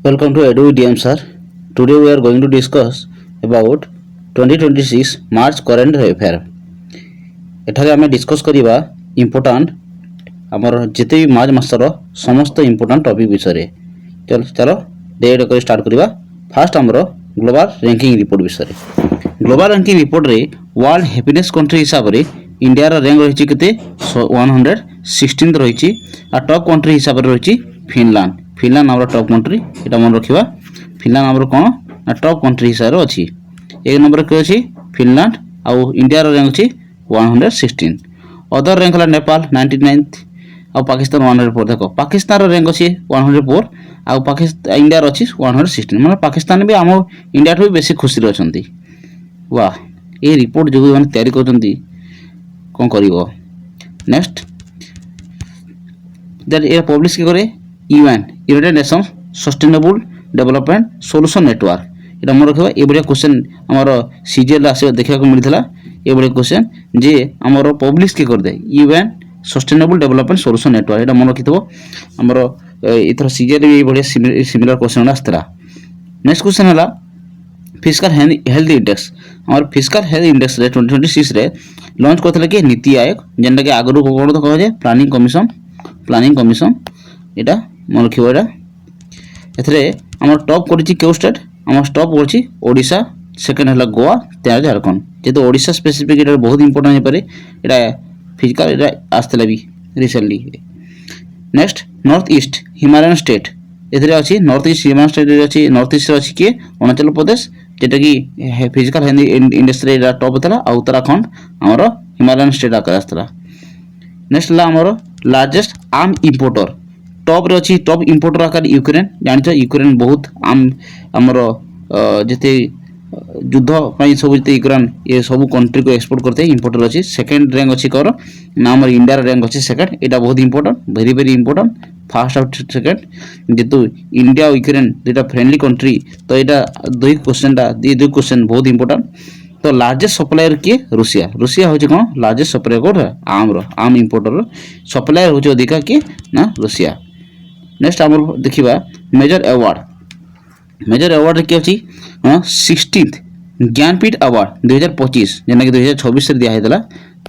Welcome to Edu DM sir. Today we are going to discuss about 2026 March current affair. ଏଠାରେ ଆମେ discus କରିବା important ଆମର ଯେତେ ବି March ମାସର ସମସ୍ତ ଇମ୍ପୋର୍ଟାଣ୍ଟ ଟପିକ୍ ବିଷୟରେ। ଚାଲ ଡେଟ୍ କରି ଷ୍ଟାର୍ଟ କରିବା। ଫାର୍ଷ୍ଟ ଆମର ଗ୍ଲୋବାଲ ରାଙ୍କିଂ ରିପୋର୍ଟ ବିଷୟରେ। ଗ୍ଲୋବାଲ ରାଙ୍କିଂ ରିପୋର୍ଟରେ ୱାର୍ଲଡ ହ୍ୟାପିନେସ୍ କଣ୍ଟ୍ରି ହିସାବରେ ଇଣ୍ଡିଆର ରାଙ୍କ ରହିଛି କେତେ 116 ରହିଛି। ଆଉ ଟପ୍ କଣ୍ଟ୍ରି ହିସାବରେ ରହିଛି ଫିନଲାଣ୍ଡ। ଫିନଲାଣ୍ଡ ଆମର ଟପ୍ କଣ୍ଟ୍ରି, ଏଇଟା ମନେ ରଖିବା। ଫିନଲାଣ୍ଡ ଆମର କ'ଣ ନା ଟପ୍ କଣ୍ଟ୍ରି ହିସାବରେ ଅଛି। ଏକ ନମ୍ବର କିଏ ଅଛି ଫିନଲାଣ୍ଡ, ଆଉ ଇଣ୍ଡିଆର ରାଙ୍କ ଅଛି 116। ଅଦର ରାଙ୍କ ହେଲା ନେପାଳ 99th, ଆଉ ପାକିସ୍ତାନ 104। ଦେଖ ପାକିସ୍ତାନର ରାଙ୍କ ଅଛି 104, ଆଉ ଇଣ୍ଡିଆର ଅଛି 116। ମାନେ ପାକିସ୍ତାନ ବି ଆମ ଇଣ୍ଡିଆଠୁ ବି ବେଶୀ ଖୁସିରେ ଅଛନ୍ତି। ୱାହ, ଏ ରିପୋର୍ଟ ଯେଉଁ ମାନେ ତିଆରି କରୁଛନ୍ତି କ'ଣ କରିବ। ନେକ୍ସଟ ଏହା ପବ୍ଲିଶ କିଏ କରେ? United nation's sustainable development solution network. এটা মনে ରଖିବା। ଏଭଳିଆ କ୍ୱେଶ୍ଚନ୍ ଆମର ସିଜିଏଲ୍ ଆସିବା ଦେଖିବାକୁ ମିଳିଥିଲା। ଏଭଳିଆ କ୍ୱେଶ୍ଚନ୍ ଯେ ଆମର ପବ୍ଲିଶ କିଏ କରିଥାଏ? UN sustainable development solution network. ଏଇଟା ମନେ ରଖିଥିବ। ଆମର ଏଥର ସିଜିଏଲ୍ ବି ଏଇଭଳିଆ ସିମିଲାର କ୍ୱେଶ୍ଚନ୍ ଆସିଥିଲା। ନେକ୍ସଟ କ୍ୱେଶ୍ଚନ୍ ହେଲା ଫିସ୍କାଲ ହେଲ୍ଥ ଇଣ୍ଡେକ୍ସ। ଆମର ଫିସ୍କାଲ ହେଲ୍ଥ ଇଣ୍ଡେକ୍ସରେ 2026ରେ ଲଞ୍ଚ କରିଥିଲେ କି ନୀତି ଆୟୋଗ, ଯେନ୍ଟାକି ଆଗରୁ କ'ଣ ତ କୁହାଯାଏ ପ୍ଲାନିଂ କମିଶନ। এটা মনে ରଖିବ। এটা ଏଥିରେ ଆମର ଟପ୍ କରିଛି କେଉଁ ଷ୍ଟେଟ୍? ଆମର ଟପ୍ କରିଛି ଓଡ଼ିଶା, ସେକେଣ୍ଡ ହେଲା ଗୋଆ, ତାପରେ ଝାଡ଼ଖଣ୍ଡ। ଯେହେତୁ ଓଡ଼ିଶା ସ୍ପେସିଫିକ୍ ଏଇଟା ବହୁତ ଇମ୍ପୋର୍ଟାଣ୍ଟ ହେଇପାରେ। ଏଇଟା ଫିଜିକାଲ ଏଇଟା ଆସିଥିଲା ବି ରିସେଣ୍ଟଲି। ନେକ୍ସଟ ନର୍ଥ ଇଷ୍ଟ ହିମାଲୟାନ ଷ୍ଟେଟ୍। ଏଥିରେ ଅଛି ନର୍ଥ ଇଷ୍ଟ ହିମାଲୟାନ ଷ୍ଟେଟ୍ରେ ଅଛି। ନର୍ଥ ଇଷ୍ଟରେ ଅଛି କିଏ? ଅରୁଣାଚଳ ପ୍ରଦେଶ, যেটাকি ଫିଜିକାଲ ହେଲ୍ଥ ଇଣ୍ଡେକ୍ସରେ ଏଇଟା ଟପ୍ ଥିଲା। ଆଉ ଉତ୍ତରାଖଣ୍ଡ ଆମର ହିମାଲୟାନ ଷ୍ଟେଟ୍ ଆକାରରେ ଆସିଥିଲା। ନେକ୍ସଟ ହେଲା ଆମର ଲାର୍ଜେଷ୍ଟ ଆର୍ମ ଇମ୍ପୋର୍ଟର। ଟପ୍ରେ ଅଛି ଟପ୍ ଇମ୍ପୋର୍ଟର ଆକାର ୟୁକ୍ରେନ୍। ଜାଣିଛ ୟୁକ୍ରେନ୍ ବହୁତ ଆମର ଯେତେ ଯୁଦ୍ଧ ପାଇଁ ସବୁ ଯେତେ ୟୁକ୍ରେନ୍ ଏ ସବୁ କଣ୍ଟ୍ରିକୁ ଏକ୍ସପୋର୍ଟ କରିଥାଏ, ଇମ୍ପୋର୍ଟର ଅଛି। ସେକେଣ୍ଡ ର୍ୟାଙ୍କ ଅଛି କ'ଣ ନା ଆମର ଇଣ୍ଡିଆର ର୍ୟାଙ୍କ ଅଛି ସେକେଣ୍ଡ। ଏଇଟା ବହୁତ ଇମ୍ପୋର୍ଟାଣ୍ଟ, ଭେରି ଇମ୍ପୋର୍ଟାଣ୍ଟ। ଫାର୍ଷ୍ଟ ଆଉ ସେକେଣ୍ଡ, ଯେହେତୁ ଇଣ୍ଡିଆ ଆଉ ୟୁକ୍ରେନ୍ ଦୁଇଟା ଫ୍ରେଣ୍ଡଲି କଣ୍ଟ୍ରି, ତ ଏଇଟା ଦୁଇ କ୍ୱେଶ୍ଚନ୍ ବହୁତ ଇମ୍ପୋର୍ଟାଣ୍ଟ। ତ ଲାର୍ଜେଷ୍ଟ ସପ୍ଲାୟର କିଏ? ରୁଷିଆ ହେଉଛି କ'ଣ ଲାର୍ଜେଷ୍ଟ ସପ୍ଲାୟର କ'ଣ ଆର୍ମ ଇମ୍ପୋର୍ଟର ସପ୍ଲାୟର ହେଉଛି ଅଧିକା କିଏ ନା ରୁଷିଆ। ନେକ୍ସଟ ଆମର ଦେଖିବା ମେଜର ଆୱାର୍ଡ଼ରେ କିଏ ଅଛି? 16th ଜ୍ଞାନପୀଠ ଆୱାର୍ଡ଼ 2025, ଯେନ୍ଟାକି 2026ରେ ଦିଆହେଇଥିଲା।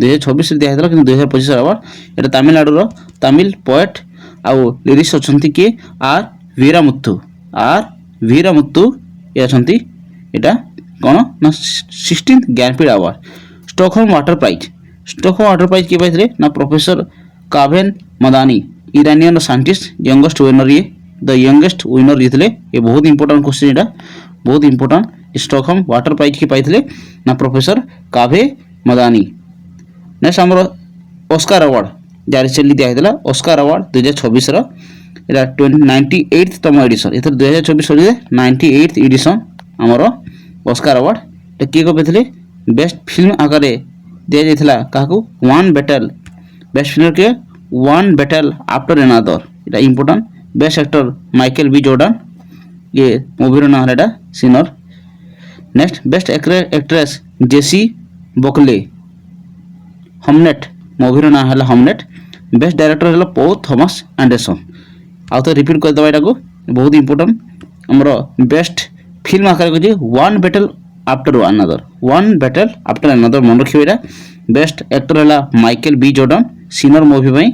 2026ରେ ଦିଆହେଇଥିଲା, କିନ୍ତୁ 2025 ଆୱାର୍ଡ଼ ଏଇଟା ତାମିଲନାଡ଼ୁର ତାମିଲ ପଏଟ୍ ଆଉ ଲିରିକ୍ସ ଅଛନ୍ତି କିଏ? ଆର୍ ଭୀରାମୁଥୁ ଏ ଅଛନ୍ତି। ଏଇଟା କ'ଣ ନା 16th Jnanpith award. Stockholm water prize କିଏ ପାଇଥିଲେ ନା professor କାଭେନ Madani, Iranian scientist, youngest winner ଯିଏ ଥିଲେ। ଏ ବହୁତ ଇମ୍ପୋର୍ଟାଣ୍ଟ କ୍ୱେଶ୍ଚନ୍, ଏଇଟା ବହୁତ ଇମ୍ପୋର୍ଟାଣ୍ଟ। ଷ୍ଟକହୋମ ୱାଟର ପ୍ରାଇଜ୍ କିଏ ପାଇଥିଲେ ନା ପ୍ରଫେସର କାଭେ ମଦାନୀ। ନେକ୍ସଟ ଆମର ଅସ୍କାର ଆୱାର୍ଡ଼ ଯାହା ରିସେଣ୍ଟଲି ଦିଆହେଇଥିଲା। ଅସ୍କାର ଆୱାର୍ଡ଼ 2026ର ଏଇଟା 98th ତମ ଏଡ଼ିସନ୍। ଏଥିରେ 2024 98th ଏଡ଼ିସନ୍ ଆମର ଅସ୍କାର ଆୱାର୍ଡ଼। এটা କିଏ ପାଇଥିଲେ? ବେଷ୍ଟ ଫିଲ୍ମ ଆକାରରେ ଦିଆଯାଇଥିଲା କାହାକୁ? ବେଷ୍ଟ ଫିଲ୍ମ କିଏ? One battle after another. এটা important. Best actor Michael B Jordan, ये মুভির নাম হল এটা sinner. Next best actress Jessie Buckley, Hamnet মুভির নাম হল हमनेट। बेस्ट डायरेक्टर হল পল থমাস আন্ডারসন। ଆଉ ତ ରିପିଟ୍ କରିଦେବା ଏଟାକୁ, ବହୁତ ଇମ୍ପୋର୍ଟାଣ୍ଟ। ଆମର ବେଷ୍ଟ ଫିଲ୍ମ ଆକାରରେ ହେଉଛି ୱାନ୍ ବ୍ୟାଟେଲ୍ ଆଫ୍ଟର ଆନାଦର, ମନେ ରଖିବେ ଏଇଟା। ବେଷ୍ଟ ଆକ୍ଟର ହେଲା ମାଇକେଲ ବି ଜର୍ଡାନ ସିନର ମୁଭି ପାଇଁ,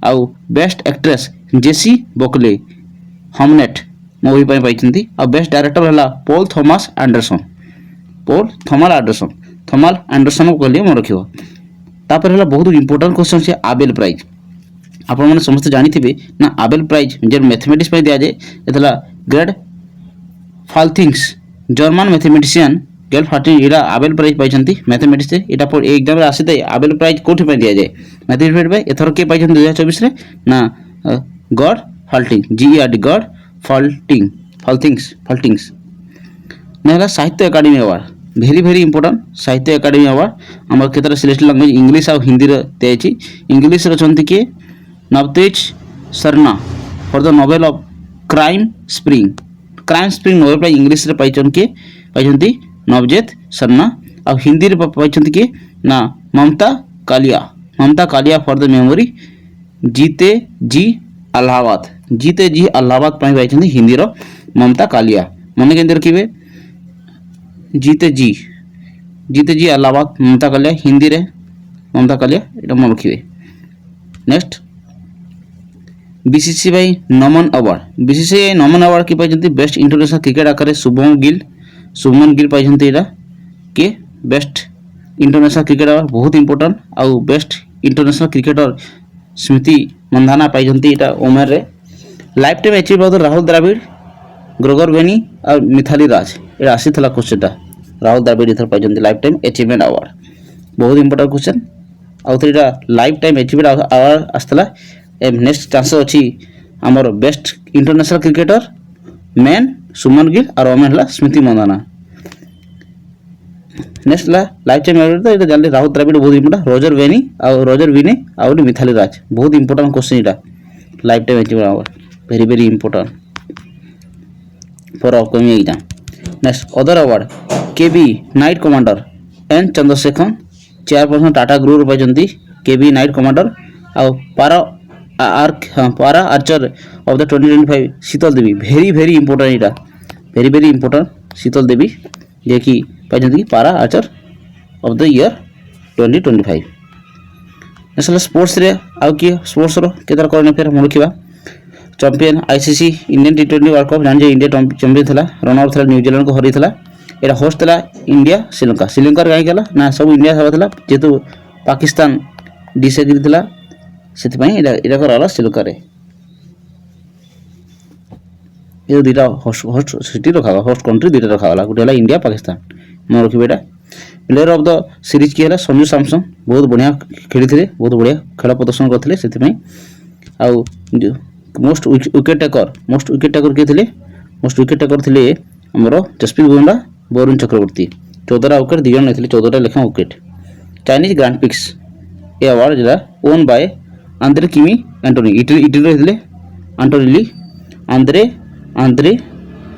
ଆଉ ବେଷ୍ଟ ଆକ୍ଟ୍ରେସ୍ ଜେସି ବକଲେ हमनेट ମୁଭି ପାଇଁ ପାଇଛନ୍ତି। ଆଉ ବେଷ୍ଟ ଡାଇରେକ୍ଟର ହେଲା ପଲ୍ ଥମାସ ଆଣ୍ଡରସନ୍ କହିଲେ ମନେ ରଖିବ। ତାପରେ ହେଲା ବହୁତ ଇମ୍ପୋର୍ଟାଣ୍ଟ କ୍ୱେଶ୍ଚନ୍ ଅଛି ଆବେଲ ପ୍ରାଇଜ୍। ଆପଣମାନେ ସମସ୍ତେ ଜାଣିଥିବେ ନା ଆବେଲ ପ୍ରାଇଜ୍ ଯେ ମ୍ୟାଥମେଟିକ୍ସ ପାଇଁ ଦିଆଯାଏ। ଏଥିଲା ଗ୍ରେଟ୍ ଫାଲଥିଙ୍ଗସ୍ ଜର୍ମାନ ମ୍ୟାଥମେଟିସିଆନ୍ ଏଇଟା ଆବେଲ ପ୍ରାଇଜ୍ ପାଇଛନ୍ତି ମ୍ୟାଥମେଟିକ୍ସରେ। ଏଇଟା ଏକ୍ଜାମ୍ରେ ଆସିଥାଏ। ଆବେଲ ପ୍ରାଇଜ୍ କେଉଁଠି ପାଇଁ ଦିଆଯାଏ? ମ୍ୟାଥମେଟିକ୍ସ ପାଇଁ। ଏଥର କିଏ ପାଇଛନ୍ତି 2024ରେ ନା ଗଡ୍ ଫାଲ୍ଟିଂ, GERD ଗଡ୍ ଫାଲ୍ଟିଙ୍ଗସ୍। ନା ହେଲା ସାହିତ୍ୟ ଏକାଡେମୀ ଆୱାର୍ଡ଼, ଭେରି ଇମ୍ପୋର୍ଟାଣ୍ଟ। ସାହିତ୍ୟ ଏକାଡେମୀ ଆୱାର୍ଡ଼ ଆମର କେତେଟା ସିଲେକ୍ଟ ଲାଙ୍ଗୁଏଜ୍ ଇଂଲିଶ ଆଉ ହିନ୍ଦୀରେ ଦିଆଯାଇଛି। ଇଂଲିଶରେ ଅଛନ୍ତି କିଏ? Navtej Sarna for the novel of crime spring Nobel prize ଇଂଲିଶରେ ପାଇଛନ୍ତି ନବଜେତ ସରନା। ଆଉ ହିନ୍ଦୀରେ ପାଇଛନ୍ତି କିଏ ନା ମମତା କାଲିଆ ଫର୍ ଦ ମେମୋରି जीते जी अलाहाबाद ପାଇଁ ପାଇଛନ୍ତି ହିନ୍ଦୀର। ममता कालिया मन के रखिए जीते जी अलाहाबाद ममता कालिया हिंदी रे ममता कालिया ये मन रखिए। नेक्स्ट बीसीसीआई नमन अवार्ड बीसीसीआई नमन अवार्ड कि पाई बेस्ट इंटरनेशनल क्रिकेट आकार शुभमन गिल पाई के बेस्ट इंटरनेशनल क्रिकेट अवार्ड बहुत इंपोर्टेंट आउ best international cricketer Smriti Mandhana पाई ओमेन रे। Lifetime achieve Rahul Dravid ग्रेगर वेनी और मिथाली राज ये आसी क्वेश्चन राहुल द्राविड़ इधर पाई लाइफ टाइम अचीवमेंट अवार्ड बहुत इंपोर्टेंट क्वेश्चन आउे लाइफ टाइम अचीवमेंट अवार्ड आसला। नेक्स्ट चांस अच्छी आमर best international cricketer man Shubman Gill और ओमेन है Smriti Mandhana. Next lifetime award तो जानते राहुल द्राविड़ बहुत इंपोर्टेंट रोजर विने और मिथाली राज बहुत इंपोर्टेंट क्वेश्चन यहाँ lifetime achievement award very very important for upcoming exam. Next other award KB knight commander N Chandrashekhar chairperson Tata group पाई KB knight commander आउ para archer of the 2025 Sheetal Devi very very important यहाँ very very important Sheetal Devi जे कि पाई para archer of the year 2025। Next sports रे आउ किए sports केतार करंट अफेयर मन रखा चैंपियन आईसीसी इंडियन टी20 वर्ल्ड कप जान इंडिया चैंपियन था रनर था न्यूजीलैंड को हरी था यहाँ होस्ट था इंडिया श्रीलंका कहीं ना सब इंडिया हवा जेहेतु पाकिस्तान डिसएग्री था से रहा श्रीलंका ये दुटा होस्ट सिटी रखा होस्ट कंट्री दुटा रखा गोटे है इंडिया पाकिस्तान मन रखिए यहाँ। प्लेयर ऑफ द सीरीज किए संजू सैमसन बहुत बढ़िया खेली बहुत बढ़िया खेल प्रदर्शन करते से आउ मोस्ट विकेट टेकर किए थे मोस्ट विकेट टेकर थे आमर जसप्रीत बुमराह वरुण चक्रवर्ती 14 विकेट दुई जन नहीं 14 लेखा विकेट। चाइनीज ग्रांड पिक्स ये अवार्ड जो ओन बाय आंद्रे किमी एंटोनी इटली रही आंद्रे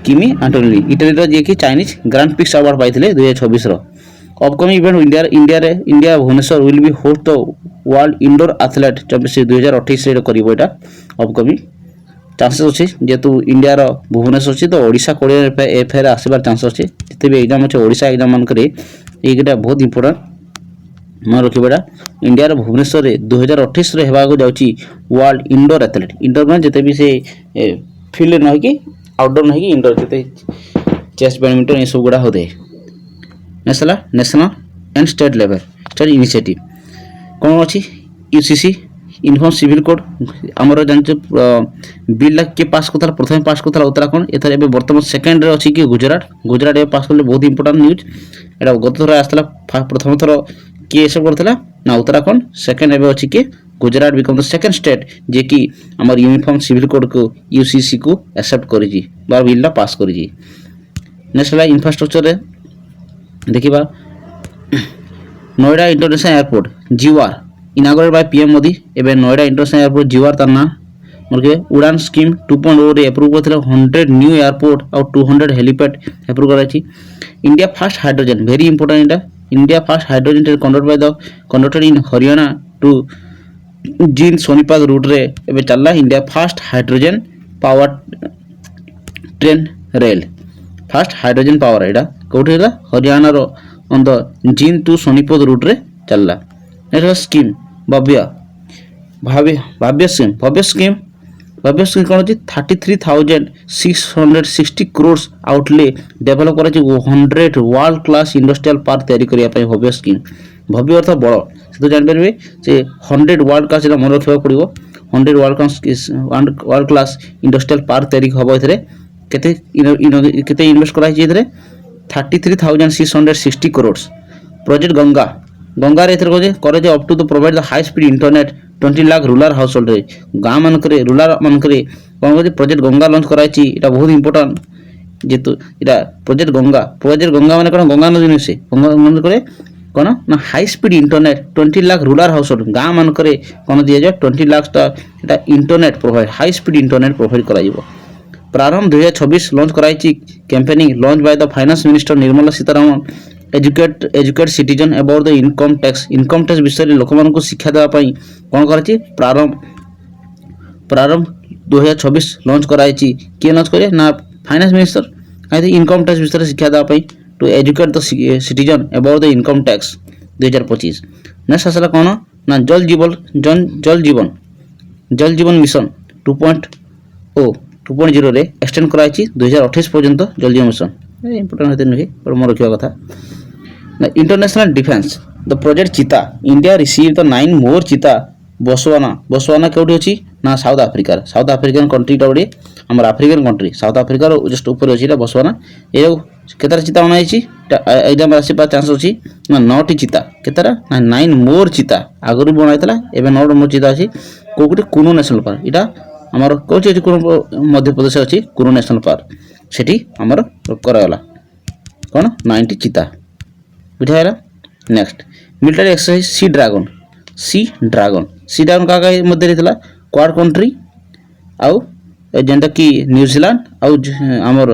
किमी एंटोनी इटली जी कि चाइनीज ग्रांड पिक्स अवार्ड पाई 2026 upcoming event India Bhubaneswar will be host the world indoor athlete championship 2028 कर अपकमिंग चांसेस अच्छे जेहेतु इंडिया भुवनेश्वर अच्छी तो ओडिशा कोड़े एफआर आसबार चांस अच्छे जिते भी एग्जाम अच्छे ओडिशा एग्जाम मानक ये बहुत इंपोर्टेंट मन रखा इंडिया भुवनेश्वर 2028 होगा जाऊँगी वर्ल्ड इंडोर एथलेट इंडोर मैंने जिते भी से फील्ड न कि आउटडोर न कि इंडोर जिते चेस बैडमिंटन ये सब गुड़ा होते national and state level state initiative कौन अच्छी यूसीसी यूनिफॉर्म सिविल कोड आमर जान बिल किए पास करता प्रथम पास करता उत्तराखंड एथर ए बर्तमान सेकेंड अच्छी कि गुजरात ए पास कले बहुत इंपोर्टेंट न्यूज एटा गत थर आसला प्रथम थर किए सब करता ना उत्तराखंड सेकेंड एवं अच्छी कि Gujarat become the second state जे कि आमर यूनिफॉर्म सिविल कोड को यूसीसी को एक्सेप्ट करी बिल पास करी। नेक्स्ट है इंफ्रास्ट्रक्चर देखा Noida international airport Jewar inaugurate by PM Modi एवं नोएडा इंटरनेशनल एयरपोर्ट जीवार तार ना मतलब उड़ान स्कीम 2.0 रे अप्रूव करथिले 100 न्यू एयरपोर्ट और 200 हेलीपैड अप्रूव कराई। India fast hydrogen very important India fast hydrogen train conducted in Haryana to Jind Sonipat route रे एवं चलला India fast hydrogen power train rail fast hydrogen power यहाँ कौटे Haryana on the Jind to Sonipat route रे चलला। नेक्स्ट स्कीम भव्य scheme कौन अच्छी 33,660 करोड़ आउटले डेभलप कर 100 वर्ल्ड क्लास इंडस्ट्रियल पार्क तैयारी करने भव्य स्कीम भव्य अर्थ बड़ से तो जापर से 100 वर्ल्ड क्लास मन रखा पड़ो 100 वर्ल्ड क्लास इंडस्ट्रियल पार्क तैयारी हम केते इन्वेस्ट कराई 33,660 करोड़। प्रोजेक्ट गंगा रे करे up to the provide the high speed internet 20 lakh rural household रे गाँव मानक रूरल मानक कौन कर प्रोजेक्ट गंगा लॉन्च कराई बहुत इंपोर्टेंट जेहेतु यहाँ प्रोजेक्ट गंगा माने कौन गंगा नदी नुहे गंगा करे कौन ना high speed internet 20 lakh rural house hold गाँव मानक कौन दि जाए 20 lakh internet provide high speed internet provide कर प्रारंभ 2026 लॉन्च कराई campaigning launch by the finance minister Nirmala Sitharaman educate citizen about the income tax विषय में लोक मान शिक्षा देवाई कौन कर प्रारंभ 2026 लॉन्च कराई किए लॉन्च करे ना फाइनान्स मिनिस्टर कहीं इनकम टैक्स विषय शिक्षा देवाई to educate the citizen about the income tax 2025। Next आसला कौन ना जल जीवन मिशन 2.0 रे एक्सटेंड कराई 2028 पर्यंत जल जीवन मिशन इंपोर्टेंट होते नुहे पर मन रखा कथा ना। इंटरनेशनल डिफेंस द प्रोजेक्ट चीता इंडिया रिसीव द 9 मोर चीता बोत्सवाना कौटी अच्छी ना साउथ आफ्रिकान कंट्रीटा गोटे आम आफ्रिकान कंट्री साउथ आफ्रिकार जस्ट ऊपर अच्छी बोत्सवाना ये केतार चीता बनाई एग्जाम आसपा चान्स अच्छी ना 9टी चीता केतार ना 9 मोर चीता आगुरी बनाई एवं 9 मोर चीता अच्छी कौटे कुनो नेशनल पार्क यहाँ आमर कौन अच्छी मध्य प्रदेश अच्छी कुनो नेशनल पार्क सेठी आमर कराला कौन 9टी चीता बुझाला। नेक्स्ट मिलिटारी एक्सरसाइज सी ड्रागन क्या मध्य क्वाड कंट्री आउ जेनटा कि न्यूजीलैंड आउ आमर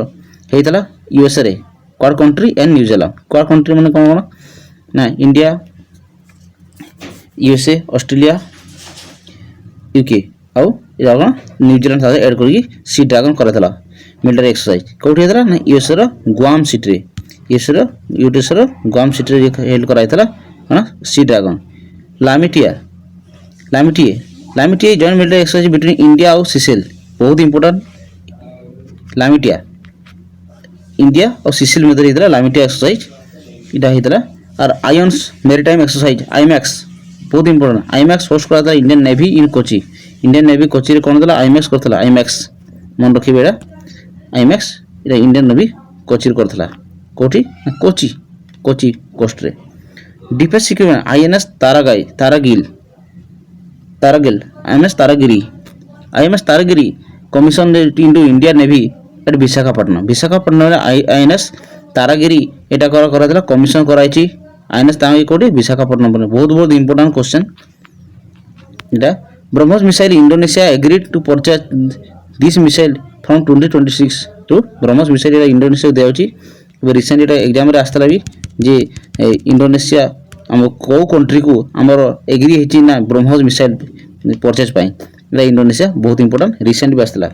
होता यूएसए रे quad country and New Zealand. Quad country माने कौन कौन ना इंडिया यूएसए ऑस्ट्रेलिया यूके आउ कौन न्यूजीलैंड साथ एड करके सी ड्रागन कराला मिलिटारी एक्सरसाइज कौटी होता ना यूएसए रो गुआम सिटी रे यूएसए रो गुआम सिटी रे हेल्ड कराइला कौन sea dragon. Lamitiye joint military exercise between India और सिसेल बहुत इंपोर्टेंट। लामिटिया इंडिया और सिसेल मध्य होता लामिटिया एक्सरसाइज इटा होता और आयन्स मेरीटाइम एक्सरसाइज आईमैक्स बहुत इंपोर्टेंट। आईमैक्स होस्ट करा इंडियन नेवी इन कोची इंडियन नेवी कोची रे कौन आईमैक्स करता आईमैक्स मन रखिए एटा आईमैक्स इटा इंडियन नेवी कोची करता कौटी कोची कोस्ट रे। Defence security INS INS Taragiri commission into India navy at Visakhapatnam INS Taragiri एटा करा कमीशन कराई आईएनएस तारागिरी कोटी विशाखापट्टनम बहुत बहुत इंपोर्टेंट क्वेश्चन इटा। BrahMos missile Indonesia agreed to purchase this missile from 2026 to BrahMos missile Indonesia दिया रिसेंट एटा एग्जाम रे आस्ताला भी जे इंडोनेशिया आम कौ कंट्री को आमर एग्री होती ना ब्रह्मोस मिसाइल परचेज पाई इंडोनेशिया बहुत इंपोर्टेंट रिसेंट भी आसला।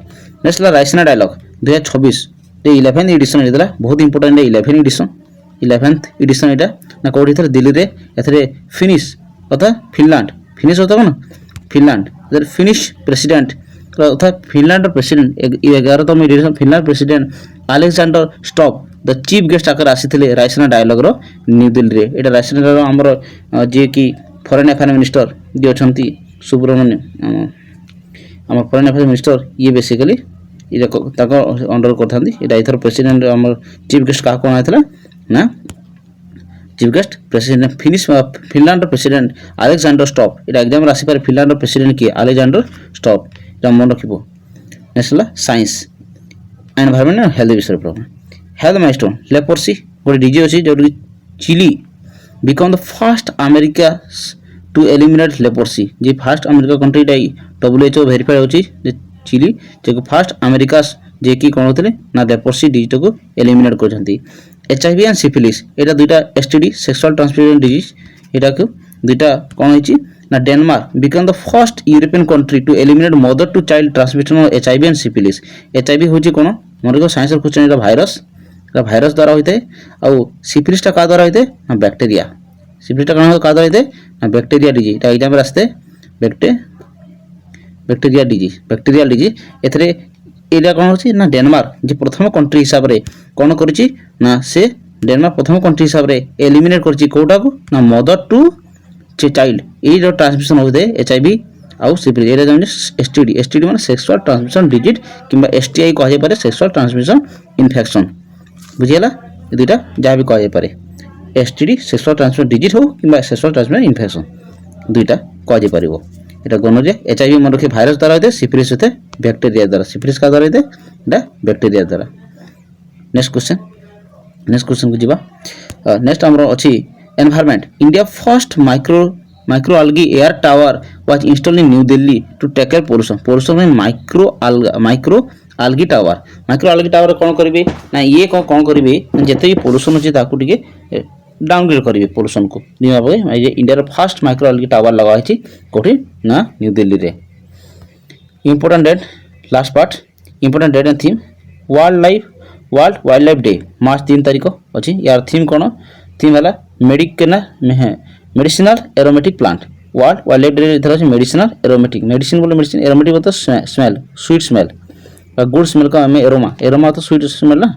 Next Raisina dialogue 2026 11th addition होता बहुत इंपोर्टेंट 11th एडिशन यहाँ ना कौटी था दिल्ली रे एथरे फिनिश अर्थात फिनिश होता कौन फिनलैंड फिनिश प्रेसिडेंट अर्थात फिनलैंड प्रेसिडेंट 11तम edition Finland president Alexander Stubb the chief guest आकर आसी रायसीना डायलॉग रो न्यू दिल्ली रे एटा रायसीना आमर जे कि फॉरेन अफेयर मिनिस्टर जे अछंती सुब्रमण्यम आम फॉरेन अफेयर मिनिस्टर ये बेसिकली अंडर करता इथर प्रेसिडेंट आम चीफ गेस्ट क्या कौन होता ना chief guest president Finland president Alexander Stubb इटा एग्जाम आसपारे फिनलैंड प्रेसिडेंट किए अलेक्जेंडर स्टॉप इटा मन रखिबो। Next science environment and health विषय प्रॉब्लम हेल्थ माइलस्टोन लेप्रोसी गोटे डिजीज अच्छी जो Chile become the first America to eliminate leprosy जे first America country WHO verify होची चिली जे फर्स्ट अमेरिका जे कि कौन होते ना लेप्रोसी डिजीज को एलिमिनेट करछंती। HIV एंड सिफिलिस एटा दुईटा STD सेक्सुअल ट्रांसमिटेड डिजीज एटा को दुईटा कौन होची ना Denmark become the first European country to eliminate mother to child transmission of HIV and syphilis. HIV होची कौन मन को साइंस क्वेश्चन एटा भाइरस द्वारा होता है आउ सिफिलिसटा क्या द्वारा होता है ना बैक्टेरिया सिफिलिसटा क्या द्वारा होता है ना बैक्टेरिया डिजीज एग्जाम आसते बैक्टेरिया डिजीज एथरे एटा कौन होची ना डेनमार्क जे प्रथम कंट्री हिसाब रे कौन करिछि ना से डेनमार्क प्रथम कंट्री हिसाब रे एलिमिनेट करिछि कोटा को ना मदर टू चाइल्ड ए जो ट्रांसमिशन होते है HIV आउ सिफिलिस एटा जानि STD माने सेक्सुअल ट्रांसमिशन डिजीज किंबा STI कह जाय पारे सेक्सुअल ट्रांसमिशन इन्फेक्शन बुझीगला दुईटा जहाँ भी कह पारे STD सेक्सुअल ट्रांसमिशन डिजीज हो कि सेक्सुअल ट्रांसमिशन इन्फेक्शन दुईटा कह पार यहाँ गोनोरिया HIV मन रखिए भाइरस द्वारा होते सिफिलिस होते बैक्टेरिया द्वारा सिफिलिस का द्वारा होते बैक्टेरिया द्वारा। नेक्स्ट क्वेश्चन को जीवा नेक्स्ट आमर अच्छी environment India first micro algae air tower was installed in new Delhi to take care pollution में माइक्रो आल्गी टावर कौन करेंगे ना ये कौन करेंगे जिते भी पोल्यूशन अच्छे ताकू डाउनग्रेड करेंगे पोल्यूशन को India first micro algae tower लगा कौटी ना न्यू दिल्ली रे। Important date last part important date and theme world wildlife day March 3 तारिख अच्छी यार थीम कौन थीम है medicinal aromatic plant world wildlife day इधर अच्छे मेडिसिनल एरोमेटिक मेडिसिन बोले मेडिसिन एरोमेटिक मतलब smell sweet smell good smell का हमें एरोमा एरोमा तो स्वीट स्मेल ना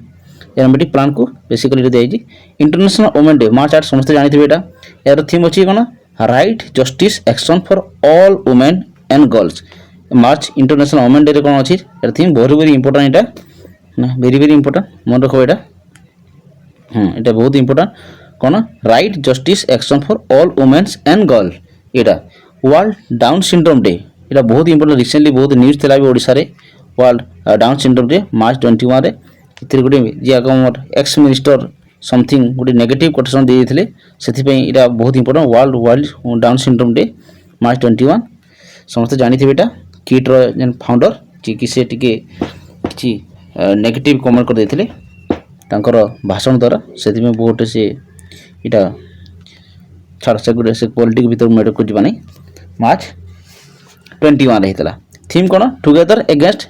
एरोमेटिक प्लांट को बेसिकली दिखाई इंटरनेशनल वुमेन डे मार्च 8 समस्त जानते हैं यार थीम अच्छी कौन right justice action for all women and girls March international women day कौन अच्छी यार थीम वेरी इंपोर्टेंट यहाँ ना वेरी इंपोर्टेंट मन रख यहाँ बहुत इंपोर्टेंट कौन right justice action for all women's and girl यहाँ वर्ल्ड डाउन सिंड्रोम डे यहाँ बहुत इंपोर्टेंट रिसेंटली बहुत न्यूज थी ओडिशा रे world down syndrome day March 21 रे इतने गोटे जी आम एक्स मिनिस्टर समथिंग गोटे नेगेटिव कोटेसन देते से बहुत important world down syndrome day March 21 समस्त जानते यहाँ किट्र जेन फाउंडर जी कि से किसी नेगेटिव कमेंट कर देते भाषण द्वारा से बहुत से यहाँ छाड़ से गोटे से पॉलिटिक्स भीतर मेड को जाना मार्च 21 होता थीम कौन टुगेदर एगेन्स्ट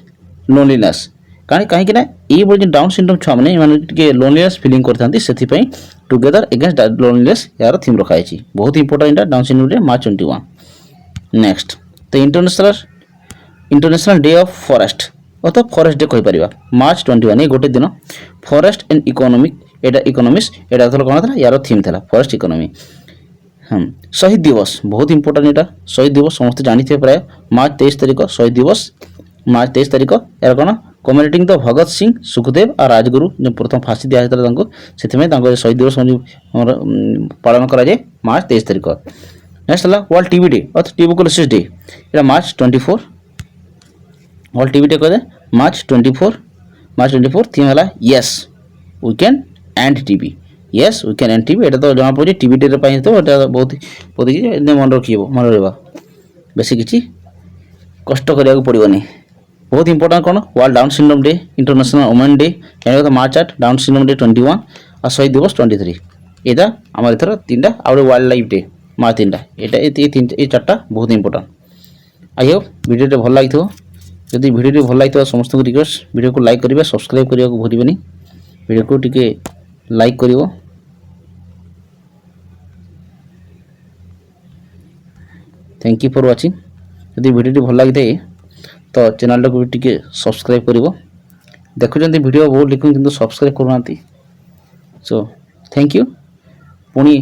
लोनलीनेस कहीं ये बड़े डाउन सिंड्रोम छुआ मैंने लोनलीनेस फिलिंग करते से टुगेदर एगेन्स्ट लोनलीनेस यार थीम रखाई बहुत important down syndrome day March 21 next तो इंटरनेशनल डे ऑफ फॉरेस्ट अर्थात फॉरेस्ट डे कहीपर मार्च 21 ये गोटे दिन forest and economic Etah economics एटा कौन था यार थीम था फॉरेस्ट इकोनॉमी शहीद दिवस बहुत इंपोर्टेंट यहाँ शहीद दिवस समस्त जानते प्राय मार्च 23 तारिख शहीद दिवस मार्च 23 तारिख यार कौन कमेमोरेटिंग द भगत सिंह सुखदेव और राजगुरु जो प्रथम फांसी दिया से शहीद दिवस पालन कराए मार्च 23 तारिख नेक्स्ट है वर्ल्ड टीबी डे अर्थात ट्यूबरकुलोसिस डे यहाँ मार्च 24 वर्ल्ड टीबी डे कहे मार्च 24 थीम है yes we can end TB yes we can end TB यहाँ तो जमा पड़े टीबी डे तो बहुत मन रखिए मन रहा बेस किसी कष्ट करने पड़ोनी बहुत इंपोर्टेंट कौन world down syndrome day international women day जाना मार्च 8 डाउन सिंड्रोम डे 21 और शहीद दिवस 23 यहाँ आम एथर 3टा आउ वर्ल्ड लाइफ डे मार्च 3टा ये 4टा बहुत इंपोर्टेंट आई होप वीडियो भल लगी जदि वीडियो भल लगी समस्त रिक्वेस्ट वीडियो को लाइक करेंगे सब्सक्राइब करने को भूलें वीडियो को टिके लाइक कर थैंक यू फॉर वाचिंग जदि वीडियो भल लगी था तो चैनल को भी टिके सब्सक्राइब कर देखुं वीडियो बहुत लिखुं कि सब्सक्राइब करना सो थैंक यू पुणी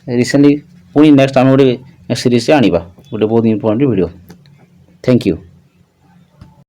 रिसेंटली पुणी नेक्स्ट आम गोटे सीरीज आने गोटे बहुत इंपोर्टेंट वीडियो थैंक यू।